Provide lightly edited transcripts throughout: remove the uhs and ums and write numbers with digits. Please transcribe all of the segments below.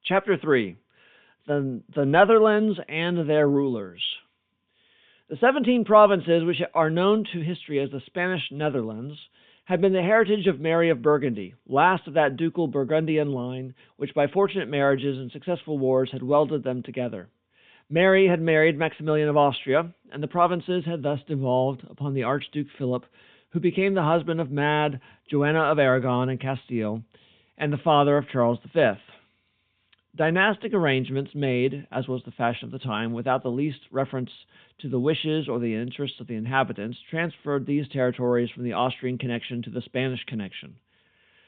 Chapter 3. The Netherlands and Their Rulers. The 17 provinces which are known to history as the Spanish Netherlands had been the heritage of Mary of Burgundy, last of that ducal Burgundian line which by fortunate marriages and successful wars had welded them together. Mary had married Maximilian of Austria, and the provinces had thus devolved upon the Archduke Philip, who became the husband of Mad Joanna of Aragon and Castile, and the father of Charles V. Dynastic arrangements made, as was the fashion of the time, without the least reference to the wishes or the interests of the inhabitants, transferred these territories from the Austrian connection to the Spanish connection.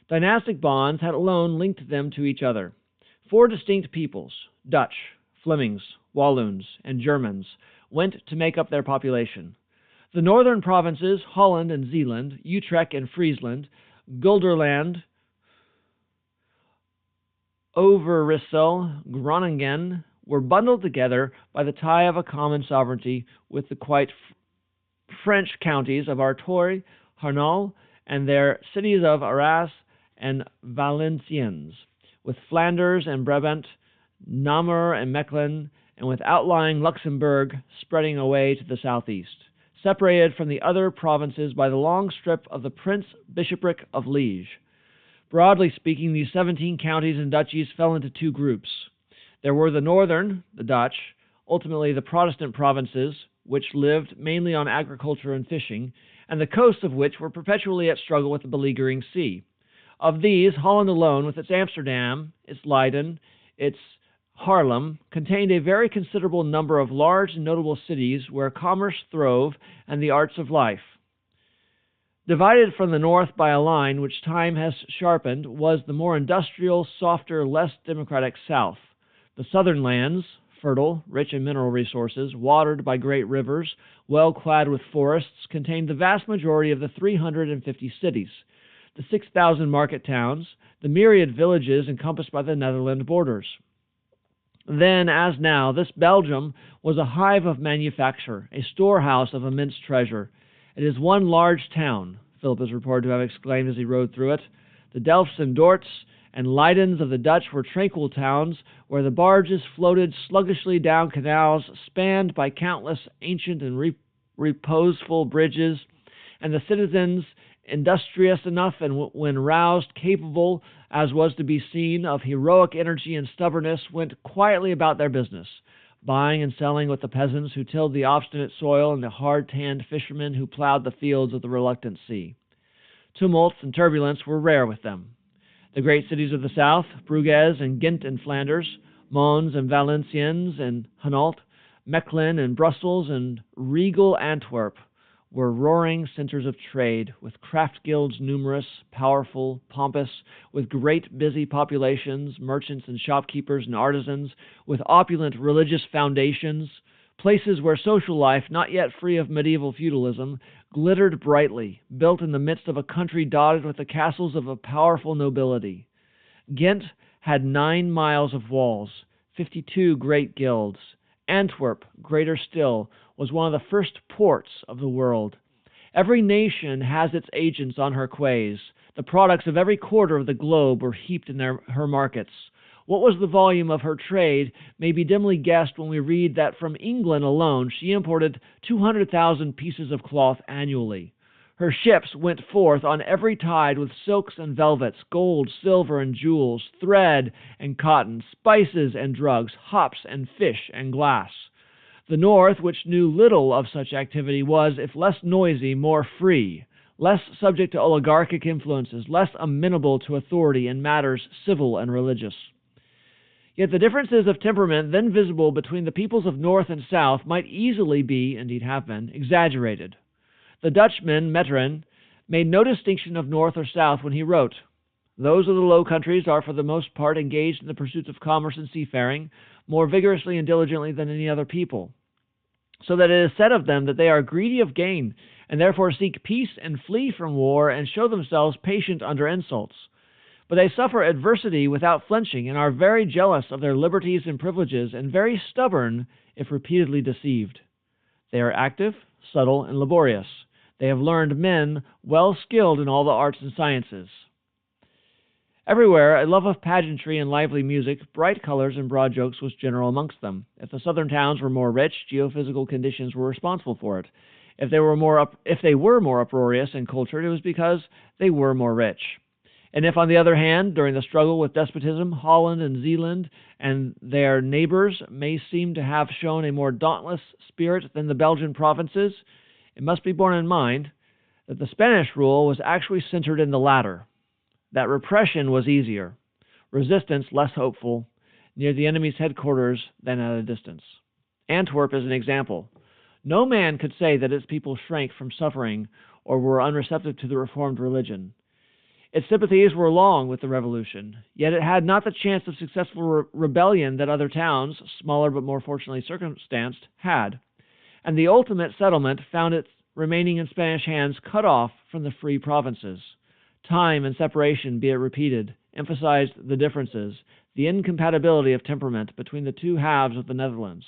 Dynastic bonds had alone linked them to each other. 4 distinct peoples, Dutch, Flemings, Walloons, and Germans, went to make up their population. The northern provinces, Holland and Zeeland, Utrecht and Friesland, Gelderland, Overijssel, Groningen, were bundled together by the tie of a common sovereignty with the quite French counties of Artois, Hainault, and their cities of Arras and Valenciennes, with Flanders and Brabant, Namur and Mechlin, and with outlying Luxembourg spreading away to the southeast, separated from the other provinces by the long strip of the Prince-Bishopric of Liege. Broadly speaking, these 17 counties and duchies fell into 2 groups. There were the northern, the Dutch, ultimately the Protestant provinces, which lived mainly on agriculture and fishing, and the coasts of which were perpetually at struggle with the beleaguering sea. Of these, Holland alone, with its Amsterdam, its Leiden, its Haarlem, contained a very considerable number of large and notable cities where commerce throve and the arts of life. Divided from the north by a line which time has sharpened was the more industrial, softer, less democratic south. The southern lands, fertile, rich in mineral resources, watered by great rivers, well clad with forests, contained the vast majority of the 350 cities, the 6,000 market towns, the myriad villages encompassed by the Netherland borders. Then, as now, this Belgium was a hive of manufacture, a storehouse of immense treasure. It is one large town, Philip is reported to have exclaimed as he rode through it. The Delfts and Dorts and Leidens of the Dutch were tranquil towns where the barges floated sluggishly down canals spanned by countless ancient and reposeful bridges, and the citizens, industrious enough and when roused, capable, as was to be seen, of heroic energy and stubbornness, went quietly about their business, buying and selling with the peasants who tilled the obstinate soil and the hard-tanned fishermen who plowed the fields of the reluctant sea. Tumults and turbulence were rare with them. The great cities of the south, Bruges and Ghent and Flanders, Mons and Valenciennes and Hainault, Mechlin and Brussels and regal Antwerp, were roaring centers of trade, with craft guilds numerous, powerful, pompous, with great busy populations, merchants and shopkeepers and artisans, with opulent religious foundations, places where social life, not yet free of medieval feudalism, glittered brightly, built in the midst of a country dotted with the castles of a powerful nobility. Ghent had 9 miles of walls, 52 great guilds. Antwerp, greater still, was one of the first ports of the world. Every nation has its agents on her quays. The products of every quarter of the globe were heaped in her markets. What was the volume of her trade may be dimly guessed when we read that from England alone she imported 200,000 pieces of cloth annually. Her ships went forth on every tide with silks and velvets, gold, silver, and jewels, thread and cotton, spices and drugs, hops and fish and glass. The North, which knew little of such activity, was, if less noisy, more free, less subject to oligarchic influences, less amenable to authority in matters civil and religious. Yet the differences of temperament then visible between the peoples of North and South might easily be, indeed have been, exaggerated. The Dutchman, Metternich, made no distinction of North or South when he wrote, "Those of the Low Countries are for the most part engaged in the pursuits of commerce and seafaring, more vigorously and diligently than any other people, so that it is said of them that they are greedy of gain, and therefore seek peace and flee from war and show themselves patient under insults. But they suffer adversity without flinching, and are very jealous of their liberties and privileges, and very stubborn if repeatedly deceived. They are active, subtle, and laborious. They have learned men well skilled in all the arts and sciences." Everywhere, a love of pageantry and lively music, bright colors, and broad jokes was general amongst them. If the southern towns were more rich, geophysical conditions were responsible for it. If they were more uproarious and cultured, it was because they were more rich. And if, on the other hand, during the struggle with despotism, Holland and Zeeland and their neighbors may seem to have shown a more dauntless spirit than the Belgian provinces, it must be borne in mind that the Spanish rule was actually centered in the latter, that repression was easier, resistance less hopeful, near the enemy's headquarters than at a distance. Antwerp is an example. No man could say that its people shrank from suffering or were unreceptive to the Reformed religion. Its sympathies were long with the Revolution, yet it had not the chance of successful rebellion that other towns, smaller but more fortunately circumstanced, had, and the ultimate settlement found it remaining in Spanish hands cut off from the free provinces. Time and separation, be it repeated, emphasized the differences, the incompatibility of temperament between the two halves of the Netherlands.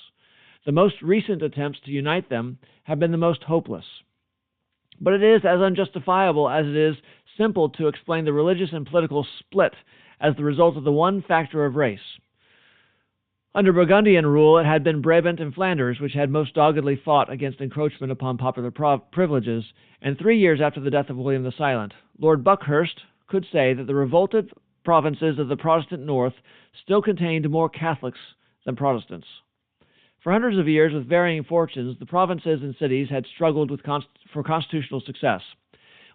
The most recent attempts to unite them have been the most hopeless. But it is as unjustifiable as it is simple to explain the religious and political split as the result of the one factor of race. Under Burgundian rule, it had been Brabant and Flanders which had most doggedly fought against encroachment upon popular privileges, and 3 years after the death of William the Silent, Lord Buckhurst could say that the revolted provinces of the Protestant North still contained more Catholics than Protestants. For hundreds of years, with varying fortunes, the provinces and cities had struggled for constitutional success.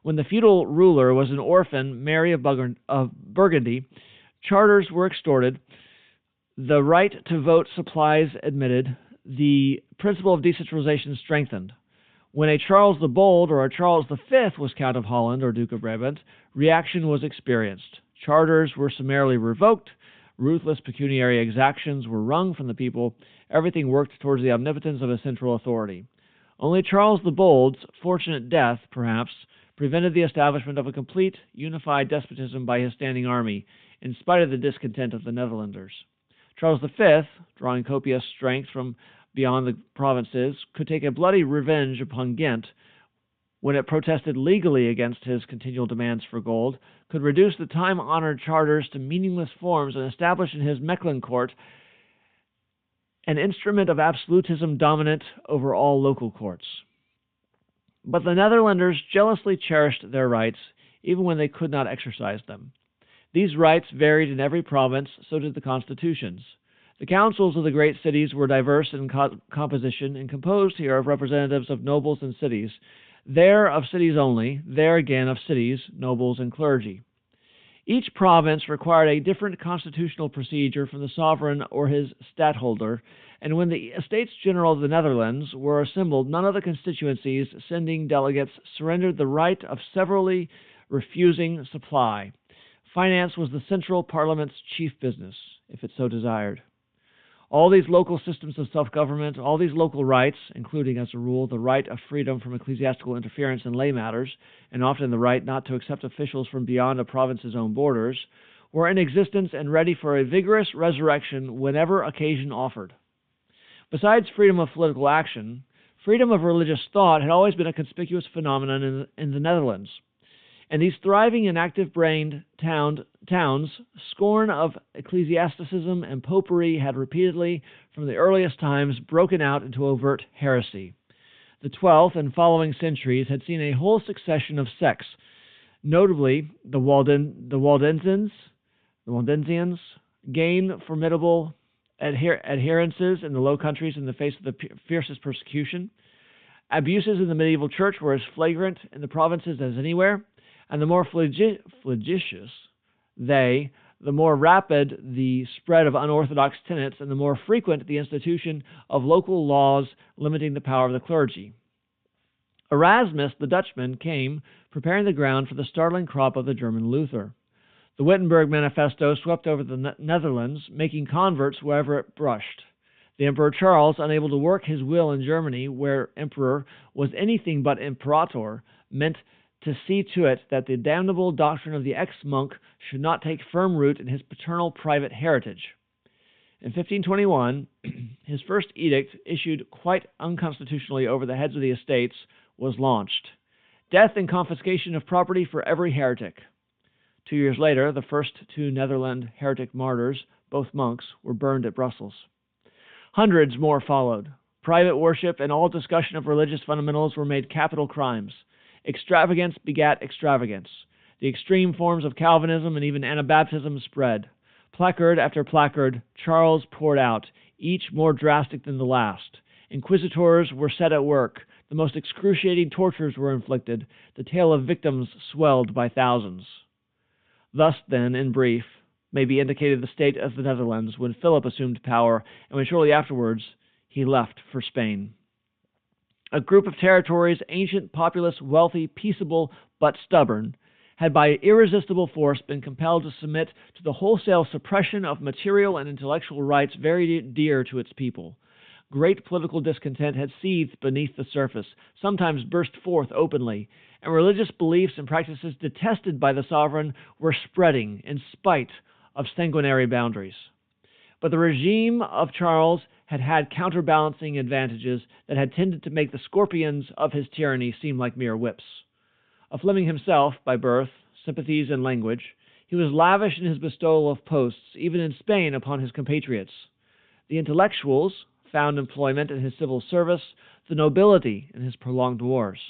When the feudal ruler was an orphan, Mary of Burgundy, charters were extorted, the right to vote supplies admitted, the principle of decentralization strengthened. When a Charles the Bold or a Charles V was Count of Holland or Duke of Brabant, reaction was experienced. Charters were summarily revoked, ruthless pecuniary exactions were wrung from the people, everything worked towards the omnipotence of a central authority. Only Charles the Bold's fortunate death, perhaps, prevented the establishment of a complete, unified despotism by his standing army, in spite of the discontent of the Netherlanders. Charles V, drawing copious strength from beyond the provinces, could take a bloody revenge upon Ghent when it protested legally against his continual demands for gold, could reduce the time-honored charters to meaningless forms, and establish in his Mechlin court an instrument of absolutism dominant over all local courts. But the Netherlanders jealously cherished their rights, even when they could not exercise them. These rights varied in every province, so did the constitutions. The councils of the great cities were diverse in composition and composed here of representatives of nobles and cities, there of cities only, there again of cities, nobles, and clergy. Each province required a different constitutional procedure from the sovereign or his stadtholder, and when the Estates General of the Netherlands were assembled, none of the constituencies sending delegates surrendered the right of severally refusing supply. Finance was the central parliament's chief business, if it so desired. All these local systems of self-government, all these local rights, including, as a rule, the right of freedom from ecclesiastical interference in lay matters, and often the right not to accept officials from beyond a province's own borders, were in existence and ready for a vigorous resurrection whenever occasion offered. Besides freedom of political action, freedom of religious thought had always been a conspicuous phenomenon in the Netherlands. And these thriving and active-brained towns, scorn of ecclesiasticism and popery had repeatedly, from the earliest times, broken out into overt heresy. The 12th and following centuries had seen a whole succession of sects, notably the Waldensians, gain formidable adherences in the Low Countries in the face of the fiercest persecution. Abuses in the medieval church were as flagrant in the provinces as anywhere, and the more flagitious they, the more rapid the spread of unorthodox tenets, and the more frequent the institution of local laws limiting the power of the clergy. Erasmus, the Dutchman, came, preparing the ground for the startling crop of the German Luther. The Wittenberg Manifesto swept over the Netherlands, making converts wherever it brushed. The Emperor Charles, unable to work his will in Germany, where emperor was anything but imperator, meant to see to it that the damnable doctrine of the ex-monk should not take firm root in his paternal private heritage. In 1521, his first edict, issued quite unconstitutionally over the heads of the estates, was launched. Death and confiscation of property for every heretic. 2 years later, the first two Netherland heretic martyrs, both monks, were burned at Brussels. Hundreds more followed. Private worship and all discussion of religious fundamentals were made capital crimes. Extravagance begat extravagance. The extreme forms of Calvinism and even Anabaptism spread. Placard after placard, Charles poured out, each more drastic than the last. Inquisitors were set at work. The most excruciating tortures were inflicted. The tale of victims swelled by thousands. Thus, then, in brief, may be indicated the state of the Netherlands when Philip assumed power and when shortly afterwards he left for Spain. A group of territories, ancient, populous, wealthy, peaceable, but stubborn, had by irresistible force been compelled to submit to the wholesale suppression of material and intellectual rights very dear to its people. Great political discontent had seethed beneath the surface, sometimes burst forth openly, and religious beliefs and practices detested by the sovereign were spreading in spite of sanguinary boundaries. But the regime of Charles had had counterbalancing advantages that had tended to make the scorpions of his tyranny seem like mere whips. A Fleming himself, by birth, sympathies, and language, he was lavish in his bestowal of posts, even in Spain, upon his compatriots. The intellectuals found employment in his civil service, the nobility in his prolonged wars.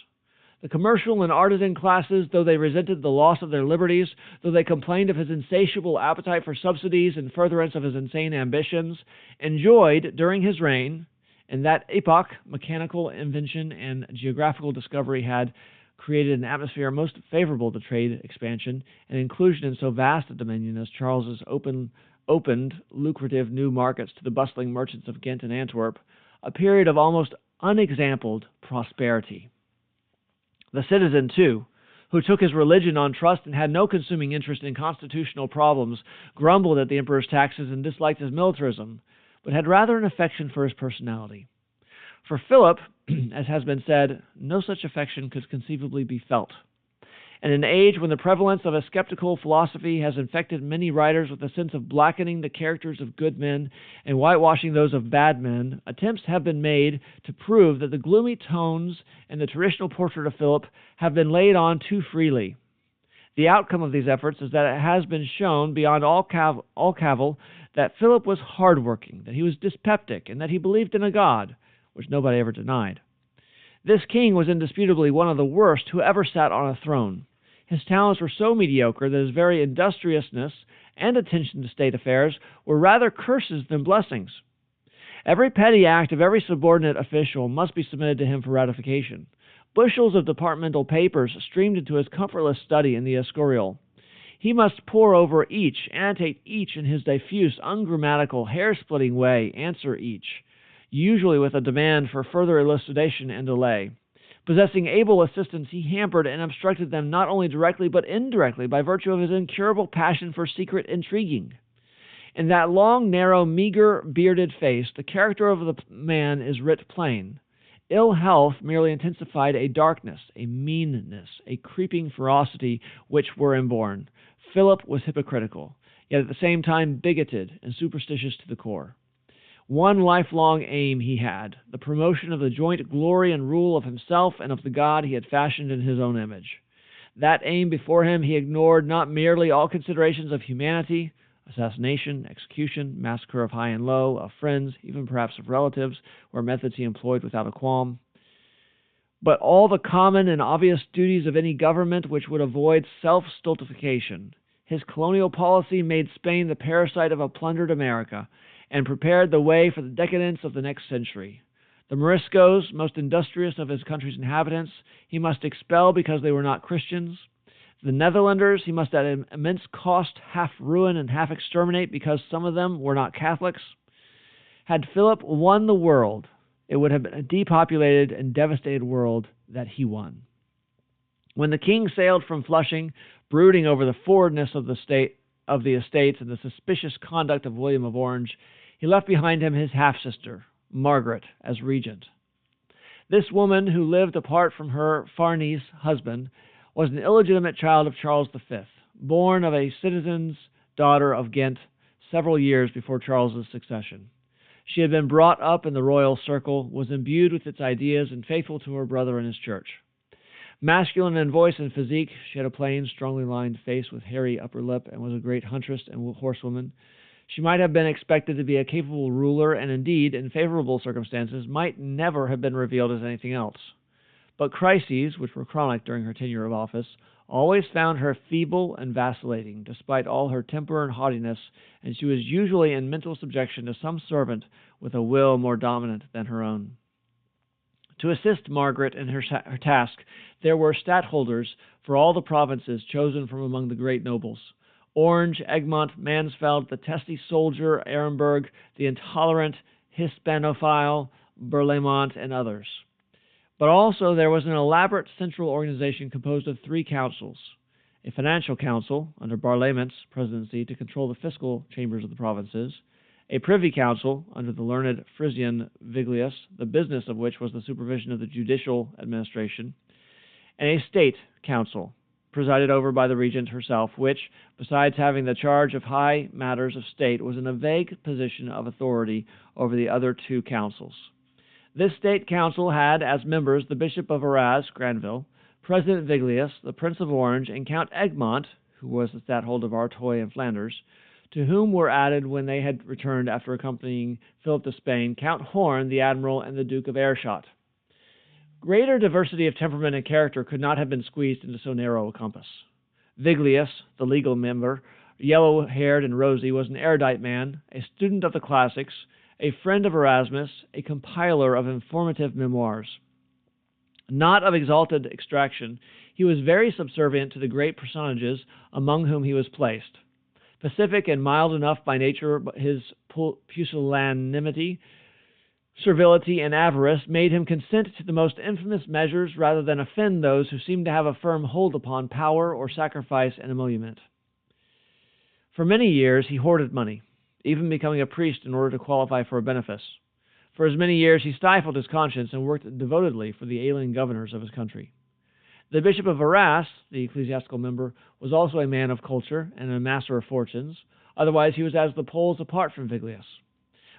The commercial and artisan classes, though they resented the loss of their liberties, though they complained of his insatiable appetite for subsidies and furtherance of his insane ambitions, enjoyed, during his reign, in that epoch, mechanical invention and geographical discovery had created an atmosphere most favorable to trade expansion and inclusion in so vast a dominion as Charles's opened lucrative new markets to the bustling merchants of Ghent and Antwerp, a period of almost unexampled prosperity. The citizen, too, who took his religion on trust and had no consuming interest in constitutional problems, grumbled at the emperor's taxes and disliked his militarism, but had rather an affection for his personality. For Philip, as has been said, no such affection could conceivably be felt. In an age when the prevalence of a skeptical philosophy has infected many writers with a sense of blackening the characters of good men and whitewashing those of bad men, attempts have been made to prove that the gloomy tones in the traditional portrait of Philip have been laid on too freely. The outcome of these efforts is that it has been shown beyond all cavil that Philip was hardworking, that he was dyspeptic, and that he believed in a God, which nobody ever denied. This king was indisputably one of the worst who ever sat on a throne. His talents were so mediocre that his very industriousness and attention to state affairs were rather curses than blessings. Every petty act of every subordinate official must be submitted to him for ratification. Bushels of departmental papers streamed into his comfortless study in the Escorial. He must pore over each, annotate each in his diffuse, ungrammatical, hair-splitting way, answer each, usually with a demand for further elucidation and delay. Possessing able assistants, he hampered and obstructed them not only directly but indirectly by virtue of his incurable passion for secret intriguing. In that long, narrow, meager, bearded face, the character of the man is writ plain. Ill health merely intensified a darkness, a meanness, a creeping ferocity which were inborn. Philip was hypocritical, yet at the same time bigoted and superstitious to the core. One lifelong aim he had, the promotion of the joint glory and rule of himself and of the God he had fashioned in his own image. That aim before him, he ignored not merely all considerations of humanity, assassination, execution, massacre of high and low, of friends, even perhaps of relatives, were methods he employed without a qualm, but all the common and obvious duties of any government which would avoid self-stultification. His colonial policy made Spain the parasite of a plundered America, and prepared the way for the decadence of the next century. The Moriscos, most industrious of his country's inhabitants, he must expel because they were not Christians. The Netherlanders he must at immense cost half ruin and half exterminate because some of them were not Catholics. Had Philip won the world, it would have been a depopulated and devastated world that he won. When the king sailed from Flushing, brooding over the forwardness of the estates and the suspicious conduct of William of Orange, he left behind him his half-sister, Margaret, as regent. This woman, who lived apart from her Farnese husband, was an illegitimate child of Charles V, born of a citizen's daughter of Ghent several years before Charles's succession. She had been brought up in the royal circle, was imbued with its ideas, and faithful to her brother and his church. Masculine in voice and physique, she had a plain, strongly lined face with hairy upper lip and was a great huntress and horsewoman. She might have been expected to be a capable ruler, and indeed, in favorable circumstances, might never have been revealed as anything else. But crises, which were chronic during her tenure of office, always found her feeble and vacillating, despite all her temper and haughtiness, and she was usually in mental subjection to some servant with a will more dominant than her own. To assist Margaret in her task, there were stadtholders for all the provinces chosen from among the great nobles. Orange, Egmont, Mansfeld, the testy soldier, Ehrenberg, the intolerant Hispanophile, Berlaymont, and others. But also there was an elaborate central organization composed of 3 councils: a financial council, under Berlaymont's presidency, to control the fiscal chambers of the provinces; a privy council, under the learned Frisian Viglius, the business of which was the supervision of the judicial administration; and a state council, presided over by the regent herself, which, besides having the charge of high matters of state, was in a vague position of authority over the other 2 councils. This state council had as members the Bishop of Arras, Granville, President Viglius, the Prince of Orange, and Count Egmont, who was the stadtholder of Artois and Flanders, to whom were added, when they had returned after accompanying Philip to Spain, Count Horn, the Admiral, and the Duke of Aerschot. Greater diversity of temperament and character could not have been squeezed into so narrow a compass. Viglius, the legal member, yellow-haired and rosy, was an erudite man, a student of the classics, a friend of Erasmus, a compiler of informative memoirs. Not of exalted extraction, he was very subservient to the great personages among whom he was placed. Pacific and mild enough by nature, but his pusillanimity, servility, and avarice made him consent to the most infamous measures rather than offend those who seemed to have a firm hold upon power or sacrifice and emolument. For many years he hoarded money, even becoming a priest in order to qualify for a benefice. For as many years he stifled his conscience and worked devotedly for the alien governors of his country. The Bishop of Arras, the ecclesiastical member, was also a man of culture and a master of fortunes. Otherwise he was as the poles apart from Viglius.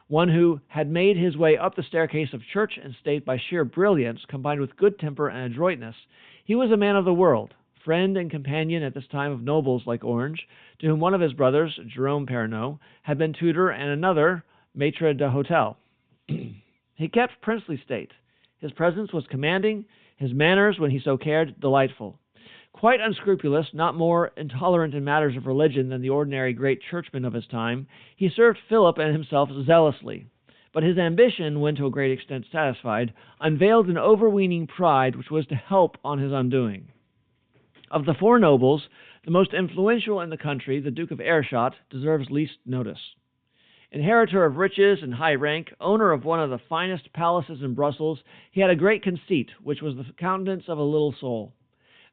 One who had made his way up the staircase of church and state by sheer brilliance, combined with good temper and adroitness, he was a man of the world, friend and companion at this time of nobles like Orange, to whom one of his brothers, Jerome Pernod, had been tutor, and another, maître d'hôtel. He kept princely state. His presence was commanding, his manners, when he so cared, delightful. Quite unscrupulous, not more intolerant in matters of religion than the ordinary great churchman of his time, he served Philip and himself zealously. But his ambition, when to a great extent satisfied, unveiled an overweening pride which was to help on his undoing. Of the 4 nobles, the most influential in the country, the Duke of Aerschot, deserves least notice. Inheritor of riches and high rank, owner of one of the finest palaces in Brussels, he had a great conceit, which was the countenance of a little soul.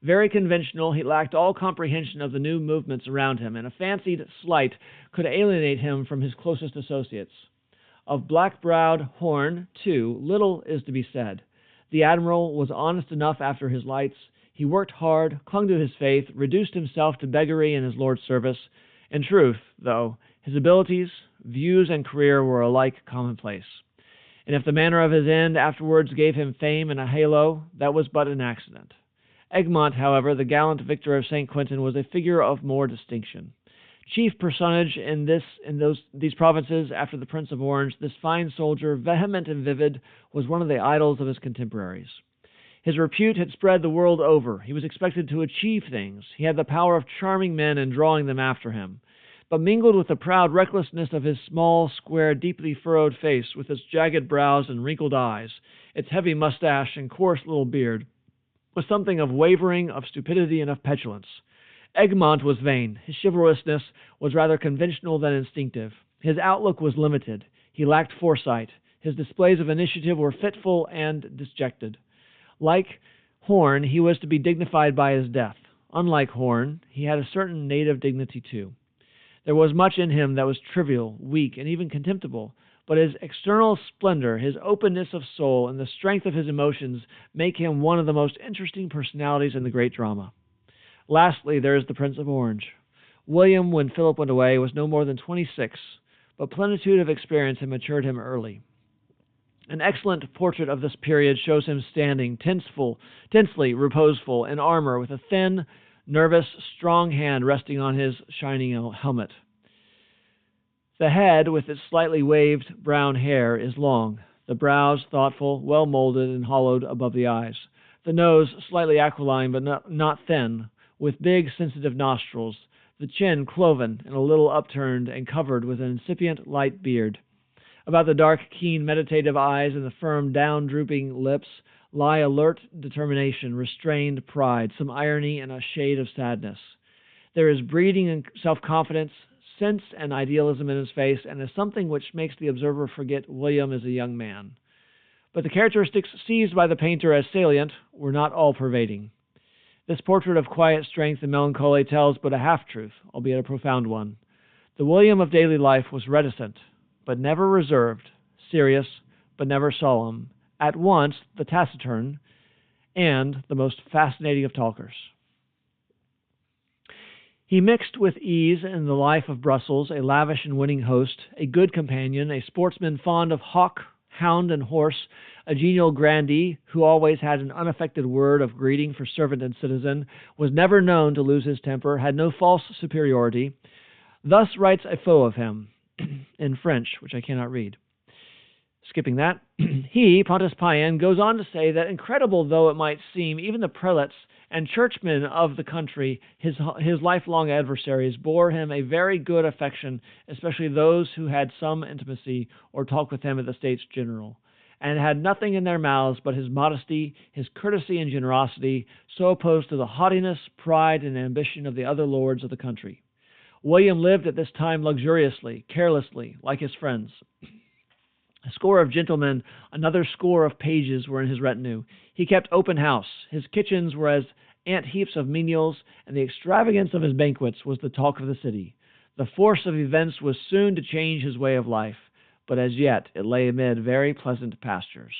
Very conventional, he lacked all comprehension of the new movements around him, and a fancied slight could alienate him from his closest associates. Of black-browed Horn, too, little is to be said. The Admiral was honest enough after his lights. He worked hard, clung to his faith, reduced himself to beggary in his Lord's service. In truth, though, his abilities, views, and career were alike commonplace. And if the manner of his end afterwards gave him fame and a halo, that was but an accident. Egmont, however, the gallant victor of St. Quentin, was a figure of more distinction. Chief personage in these provinces after the Prince of Orange, this fine soldier, vehement and vivid, was one of the idols of his contemporaries. His repute had spread the world over. He was expected to achieve things. He had the power of charming men and drawing them after him. But mingled with the proud recklessness of his small, square, deeply furrowed face, with its jagged brows and wrinkled eyes, its heavy mustache and coarse little beard, was something of wavering, of stupidity, and of petulance. Egmont was vain. His chivalrousness was rather conventional than instinctive. His outlook was limited. He lacked foresight. His displays of initiative were fitful and disjected. Like Horn, he was to be dignified by his death. Unlike Horn, he had a certain native dignity too. There was much in him that was trivial, weak, and even contemptible, but his external splendor, his openness of soul, and the strength of his emotions make him one of the most interesting personalities in the great drama. Lastly, there is the Prince of Orange. William, when Philip went away, was no more than 26, but plenitude of experience had matured him early. An excellent portrait of this period shows him standing, tensely reposeful, in armor, with a thin, nervous, strong hand resting on his shining helmet. The head, with its slightly waved brown hair, is long, the brows thoughtful, well molded and hollowed above the eyes, the nose slightly aquiline but not thin, with big, sensitive nostrils, the chin cloven and a little upturned and covered with an incipient light beard. About the dark, keen, meditative eyes and the firm, down-drooping lips lie alert determination, restrained pride, some irony, and a shade of sadness. There is breeding and self-confidence, sense and idealism in his face, and is something which makes the observer forget William is a young man. But the characteristics seized by the painter as salient were not all-pervading. This portrait of quiet strength and melancholy tells but a half-truth, albeit a profound one. The William of daily life was reticent, but never reserved, serious, but never solemn, at once the taciturn and the most fascinating of talkers. He mixed with ease in the life of Brussels, a lavish and winning host, a good companion, a sportsman fond of hawk, hound, and horse, a genial grandee who always had an unaffected word of greeting for servant and citizen, was never known to lose his temper, had no false superiority. Thus writes a foe of him, in French, which I cannot read. Skipping that, he, Pontus Pion, goes on to say that incredible though it might seem, even the prelates and churchmen of the country, his lifelong adversaries, bore him a very good affection, especially those who had some intimacy or talk with him at the States General, and had nothing in their mouths but his modesty, his courtesy and generosity, so opposed to the haughtiness, pride, and ambition of the other lords of the country. William lived at this time luxuriously, carelessly, like his friends. A score of gentlemen, another score of pages were in his retinue. He kept open house. His kitchens were as ant heaps of menials, and the extravagance of his banquets was the talk of the city. The force of events was soon to change his way of life, but as yet it lay amid very pleasant pastures.